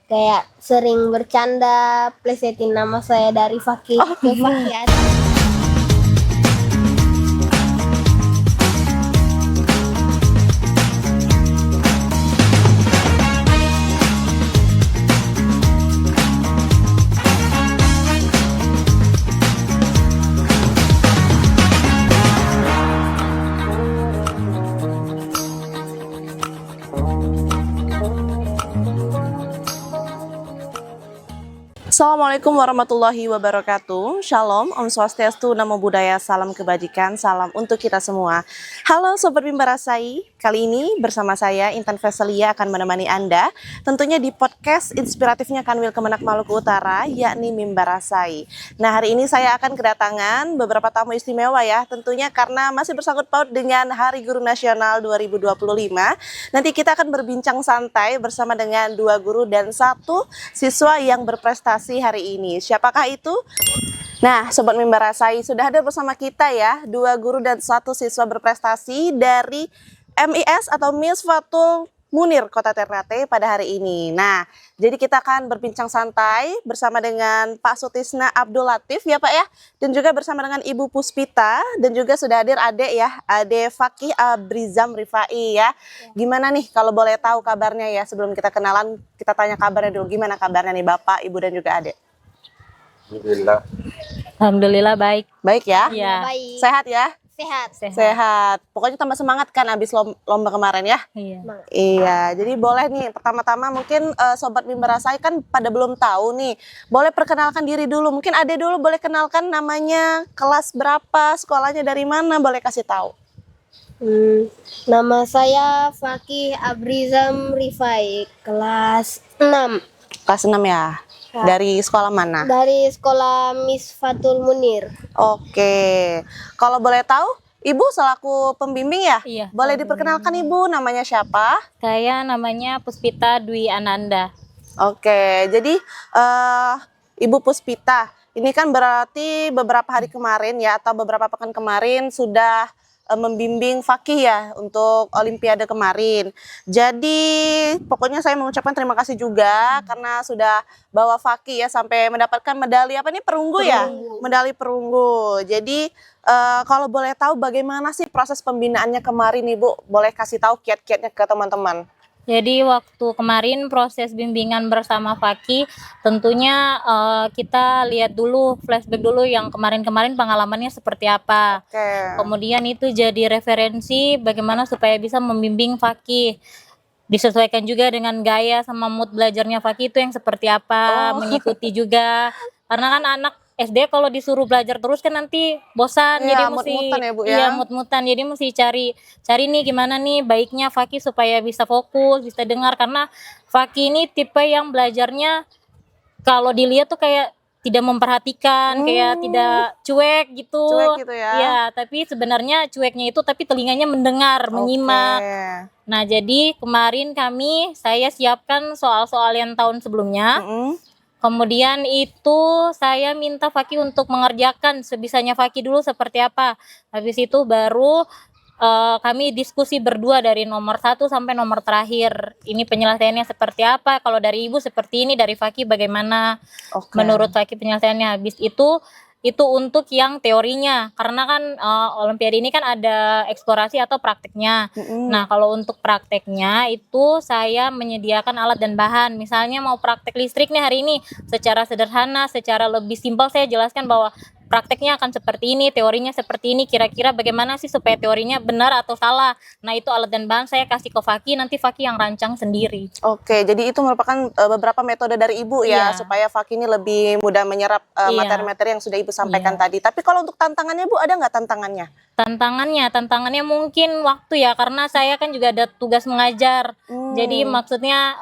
kayak sering bercanda, plesetin nama saya dari Fakih ke Fakih. Assalamualaikum warahmatullahi wabarakatuh. Shalom, Om Swastiastu, Namo Buddhaya, salam kebajikan, salam untuk kita semua. Halo Sobat Mimbar Rasai, kali ini bersama saya Intan Veselia akan menemani Anda tentunya di podcast inspiratifnya Kanwil Kemenak Maluku Utara, yakni Mimbar Rasai. Nah, hari ini saya akan kedatangan beberapa tamu istimewa ya, tentunya karena masih bersangkut paut dengan Hari Guru Nasional 2025. Nanti kita akan berbincang santai bersama dengan 2 guru dan 1 siswa yang berprestasi hari ini. Siapakah itu? Nah, Sobat Mimbar Rasai, sudah ada bersama kita ya 2 guru dan 1 siswa berprestasi dari MIS atau Misfatul Munir Kota Ternate pada hari ini. Nah, jadi kita akan berbincang santai bersama dengan Pak Sutisna Abdul Latif ya Pak ya, dan juga bersama dengan Ibu Puspita, dan juga sudah hadir Adek ya, Adek Fakih Abrizam Rifai ya. Gimana nih kalau boleh tahu kabarnya ya, sebelum kita kenalan kita tanya kabarnya dulu, gimana kabarnya nih Bapak, Ibu dan juga Adek? Alhamdulillah baik. Baik ya? Iya. Baik. Sehat ya? Sehat. Sehat. Pokoknya tambah semangat kan abis lomba kemarin ya? Iya. Iya, jadi boleh nih pertama-tama mungkin Sobat Mimbar Rasai kan pada belum tahu nih. Boleh perkenalkan diri dulu. Mungkin Ade dulu boleh kenalkan namanya, kelas berapa, sekolahnya dari mana, boleh kasih tahu. Nama saya Fakih Abrizam Rifai, kelas 6 Kelas 6 ya? Dari sekolah mana? dari sekolah Misfatul Munir. Oke. Kalau boleh tahu, Ibu selaku pembimbing ya? Iya. Boleh diperkenalkan Ibu, namanya siapa? Saya namanya Puspita Dwi Ananda. Oke, jadi Ibu Puspita, ini kan berarti beberapa hari kemarin ya, atau beberapa pekan kemarin sudah membimbing Fakih ya untuk Olimpiade kemarin. Jadi pokoknya saya mengucapkan terima kasih juga karena sudah bawa Fakih ya sampai mendapatkan medali apa nih, perunggu ya? Medali perunggu. Jadi kalau boleh tahu bagaimana sih proses pembinaannya kemarin Ibu? Boleh kasih tahu kiat-kiatnya ke teman-teman? Jadi waktu kemarin proses bimbingan bersama Fakih, tentunya kita lihat dulu, flashback dulu yang kemarin-kemarin pengalamannya seperti apa. Oke. Kemudian itu jadi referensi bagaimana supaya bisa membimbing Fakih. Disesuaikan juga dengan gaya sama mood belajarnya Fakih itu yang seperti apa, mengikuti juga. Karena kan anak SD kalau disuruh belajar terus kan nanti bosan, Iya, jadi mesti mut-mutan ya, Bu, ya? iya mut-mutan. Jadi mesti cari nih gimana nih baiknya Fakih supaya bisa fokus, bisa dengar, karena Fakih ini tipe yang belajarnya kalau dilihat tuh kayak tidak memperhatikan, kayak tidak cuek gitu. Cuek gitu ya? Iya, tapi sebenarnya cueknya itu tapi telinganya mendengar, menyimak. Oke. Nah, jadi kemarin saya siapkan soal-soal yang tahun sebelumnya. Kemudian itu saya minta Fakih untuk mengerjakan sebisanya Fakih dulu seperti apa. Habis itu baru kami diskusi berdua dari nomor 1 sampai nomor terakhir. Ini penyelesaiannya seperti apa? Kalau dari Ibu seperti ini, dari Fakih bagaimana? Oke. Menurut Fakih penyelesaiannya. Habis itu untuk yang teorinya, karena kan Olimpiade ini kan ada eksplorasi atau prakteknya. Nah, kalau untuk prakteknya itu saya menyediakan alat dan bahan. Misalnya mau praktek listrik nih hari ini, secara sederhana, secara lebih simpel saya jelaskan bahwa prakteknya akan seperti ini, teorinya seperti ini, kira-kira bagaimana sih supaya teorinya benar atau salah. Nah, itu alat dan bahan saya kasih ke Fakih, nanti Fakih yang rancang sendiri. Oke, jadi itu merupakan beberapa metode dari Ibu ya, Iya. supaya Fakih ini lebih mudah menyerap Iya. materi-materi yang sudah Ibu sampaikan Iya. tadi. Tapi kalau untuk tantangannya Bu, ada nggak tantangannya? Tantangannya mungkin waktu ya, karena saya kan juga ada tugas mengajar. Jadi maksudnya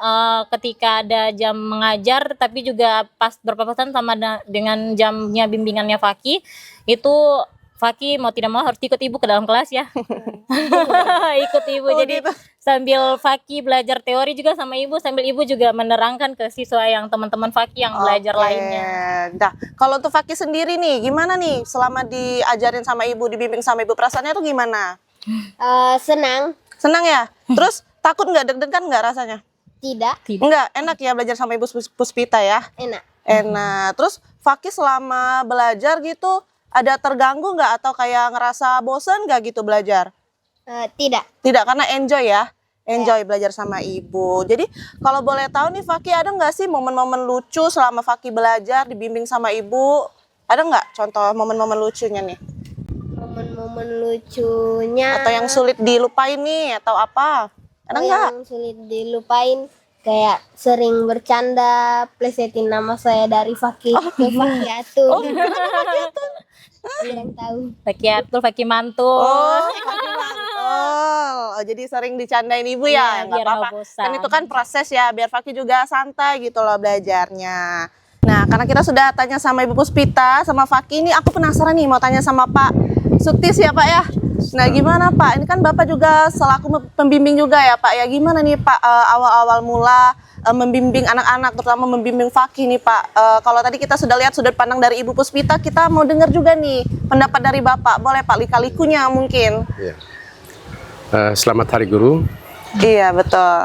ketika ada jam mengajar tapi juga pas berpapasan sama dengan jamnya bimbingannya Fakih, itu Fakih mau tidak mau harus ikut Ibu ke dalam kelas ya. Ikut Ibu. Oh, Jadi gitu. sambil Fakih belajar teori juga sama Ibu, sambil Ibu juga menerangkan ke siswa yang teman-teman Fakih yang belajar Oke. lainnya. Nah, kalau untuk Fakih sendiri nih, gimana nih selama diajarin sama Ibu, dibimbing sama Ibu, perasaannya tuh gimana? Senang. Senang ya? Terus takut nggak, deg-degan nggak rasanya? Tidak. Enggak, enak ya belajar sama Ibu Puspita ya? Enak. Enak. Terus Fakih selama belajar gitu ada terganggu nggak atau kayak ngerasa bosen nggak gitu belajar? Tidak. Tidak, karena enjoy ya? Enjoy belajar sama Ibu. Jadi kalau boleh tahu nih Fakih, ada nggak sih momen-momen lucu selama Fakih belajar dibimbing sama Ibu? Ada nggak contoh momen-momen lucunya nih? Momen-momen lucunya. Atau yang sulit dilupain nih atau apa? Ada nggak? Yang sulit dilupain kayak sering bercanda plesetin nama saya dari Fakih ke Fakih Atul. Oh, Yang tahu. Fakih Atul, Fakih Mantul. Oh, jadi sering dicandain Ibu ya? Iya, Nggak biar nggak apa-apa. bosan. Kan itu kan proses ya, biar Fakih juga santai gitu loh belajarnya. Nah, karena kita sudah tanya sama Ibu Puspita, sama Fakih, ini aku penasaran nih mau tanya sama Pak Suktis ya Pak ya. Nah, gimana Pak? Ini kan Bapak juga selaku pembimbing juga ya Pak ya. Gimana nih Pak awal-awal mula membimbing anak-anak, terutama membimbing Fakih nih Pak. Kalau tadi kita sudah lihat sudut pandang dari Ibu Puspita, kita mau dengar juga nih pendapat dari Bapak. Boleh Pak, lika-likunya mungkin. Ya. Selamat Hari Guru. Iya, betul.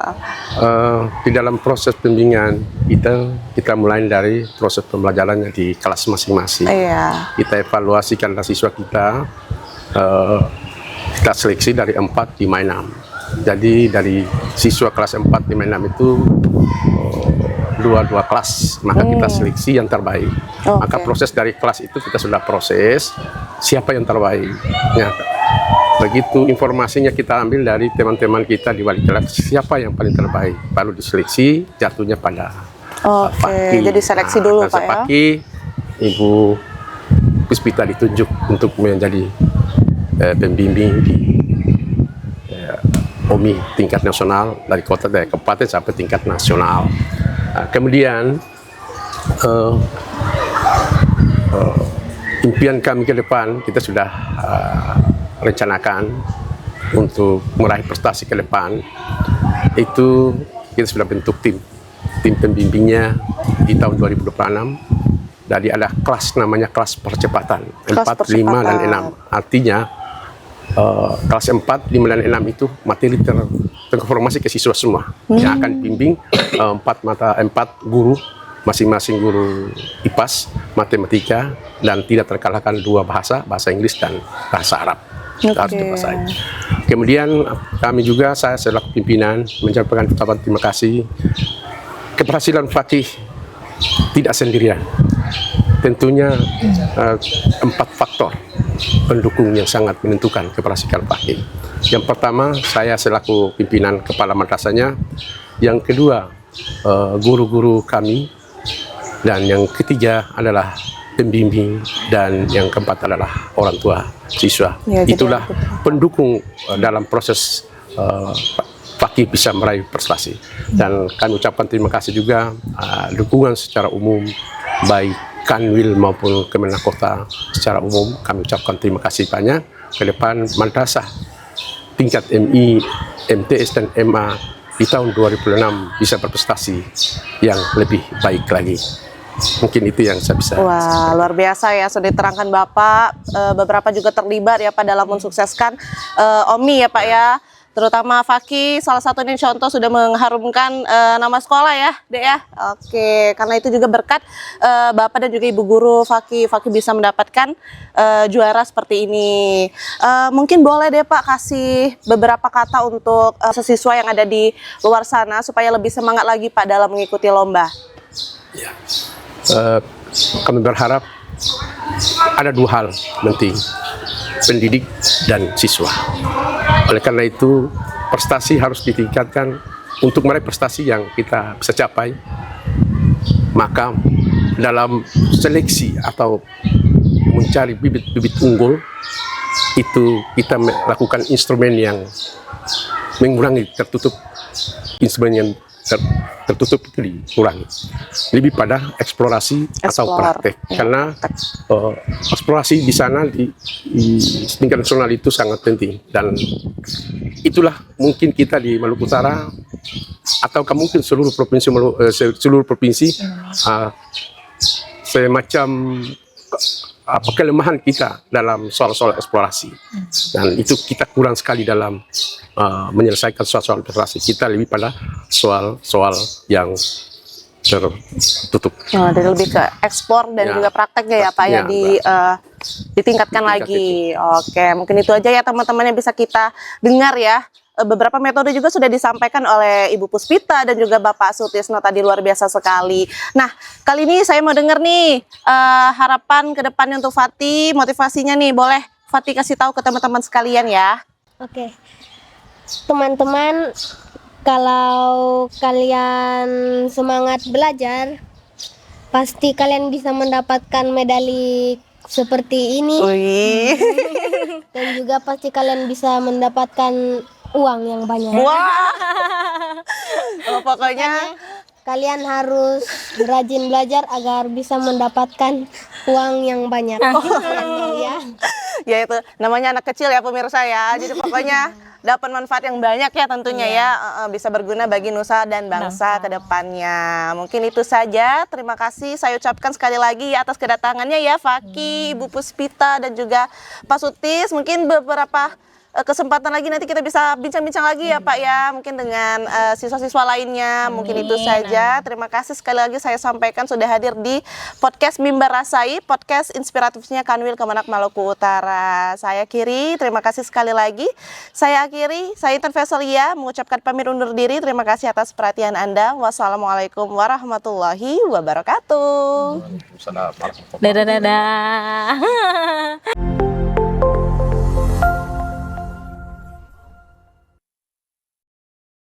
Di dalam proses pembimbingan kita mulai dari proses pembelajarannya di kelas masing-masing. Iya. Kita evaluasikan siswa kita, kita seleksi dari 4, 5, 6. Jadi dari siswa kelas 4, 5, 6 itu dua kelas, maka kita seleksi yang terbaik. Maka proses dari kelas itu kita sudah proses siapa yang terbaik. Ya. Begitu informasinya kita ambil dari teman-teman kita di wali kelas, siapa yang paling terbaik, baru diseleksi, jatuhnya pada Fakih. Jadi seleksi dulu Pak ya. Fakih, Ibu Puspita ditunjuk untuk menjadi pembimbing di OMI tingkat nasional, dari kota, dari kabupaten sampai tingkat nasional. Kemudian impian kami ke depan, kita sudah rencanakan untuk meraih prestasi ke depan. Itu kita sudah bentuk tim pembimbingnya di tahun 2026. Jadi ada kelas namanya kelas percepatan 4, 5, dan 6. Artinya kelas 4, 5, dan 6 itu materi terkonfirmasi ke siswa semua yang akan bimbing 4 guru, masing-masing guru IPAS, matematika, dan tidak terkalahkan 2 bahasa Inggris dan bahasa Arab. Harus dikuasai. Kemudian kami juga, saya selaku pimpinan menyampaikan ucapan terima kasih. Keberhasilan Fakih tidak sendirian. Tentunya 4 faktor pendukung yang sangat menentukan keberhasilan Fakih. Yang pertama, saya selaku pimpinan kepala madrasahnya. Yang kedua, guru-guru kami. Dan yang ketiga adalah pembimbing, dan yang keempat adalah orang tua siswa. Ya, itulah pendukung dalam proses Fakih bisa meraih prestasi. Dan kami ucapkan terima kasih juga dukungan secara umum, baik Kanwil maupun Kemenak Kota secara umum. Kami ucapkan terima kasih banyak. Ke depan madrasah tingkat MI, MTS, dan MA di tahun 2006 bisa berprestasi yang lebih baik lagi. Mungkin itu yang saya bisa. Wah, luar biasa ya, sudah diterangkan Bapak. Beberapa juga terlibat ya Pak dalam mensukseskan OMI ya Pak ya. Terutama Fakih, salah satu ini contoh sudah mengharumkan nama sekolah ya Dek ya. Oke, karena itu juga berkat Bapak dan juga Ibu Guru Fakih bisa mendapatkan juara seperti ini. Mungkin boleh deh Pak kasih beberapa kata untuk siswa yang ada di luar sana supaya lebih semangat lagi Pak dalam mengikuti lomba. Ya. Kami berharap ada 2 hal penting, pendidik dan siswa. Oleh karena itu, prestasi harus ditingkatkan. Untuk meraih prestasi yang kita bisa capai, maka dalam seleksi atau mencari bibit-bibit unggul, itu kita melakukan instrumen yang mengurangi instrumen yang tertutup itu dikurangi, lebih pada eksplorasi atau praktek, karena eksplorasi di sana di tingkat nasional itu sangat penting. Dan itulah mungkin kita di Maluku Utara atau mungkin seluruh provinsi semacam kelemahan kita dalam soal-soal eksplorasi, dan itu kita kurang sekali dalam menyelesaikan soal-soal eksplorasi. Kita lebih pada soal-soal yang tertutup. Oh, jadi lebih ke ekspor dan Ya. juga prakteknya ya Pak ya, ditingkatkan lagi. Oke, mungkin itu aja ya teman-teman yang bisa kita dengar ya. Beberapa metode juga sudah disampaikan oleh Ibu Puspita dan juga Bapak Sutisno tadi, luar biasa sekali. Nah, kali ini saya mau dengar nih harapan ke depannya untuk Fatih, motivasinya nih. Boleh Fatih kasih tahu ke teman-teman sekalian ya. Oke, teman-teman, kalau kalian semangat belajar, pasti kalian bisa mendapatkan medali seperti ini, Wih. dan juga pasti kalian bisa mendapatkan uang yang banyak. Wah. Oh, pokoknya Kalian harus rajin belajar agar bisa mendapatkan uang yang banyak. Ya. ya itu namanya anak kecil ya pemirsa ya. Jadi pokoknya dapat manfaat yang banyak ya tentunya ya. Bisa berguna bagi nusa dan bangsa ke depannya. Mungkin itu saja. Terima kasih saya ucapkan sekali lagi atas kedatangannya ya Faki, Ibu Puspita dan juga Pak Sutis. Mungkin beberapa kesempatan lagi nanti kita bisa bincang-bincang lagi ya Pak ya, mungkin dengan siswa-siswa lainnya. Mungkin itu saja. Terima kasih sekali lagi saya sampaikan sudah hadir di podcast Mimbar Rasai, podcast inspiratifnya Kanwil Kemenak Maluku Utara. Saya akhiri, terima kasih sekali lagi. Saya akhiri, saya Intan Vesalia mengucapkan pamit undur diri. Terima kasih atas perhatian Anda. Wassalamualaikum warahmatullahi wabarakatuh. Dadah.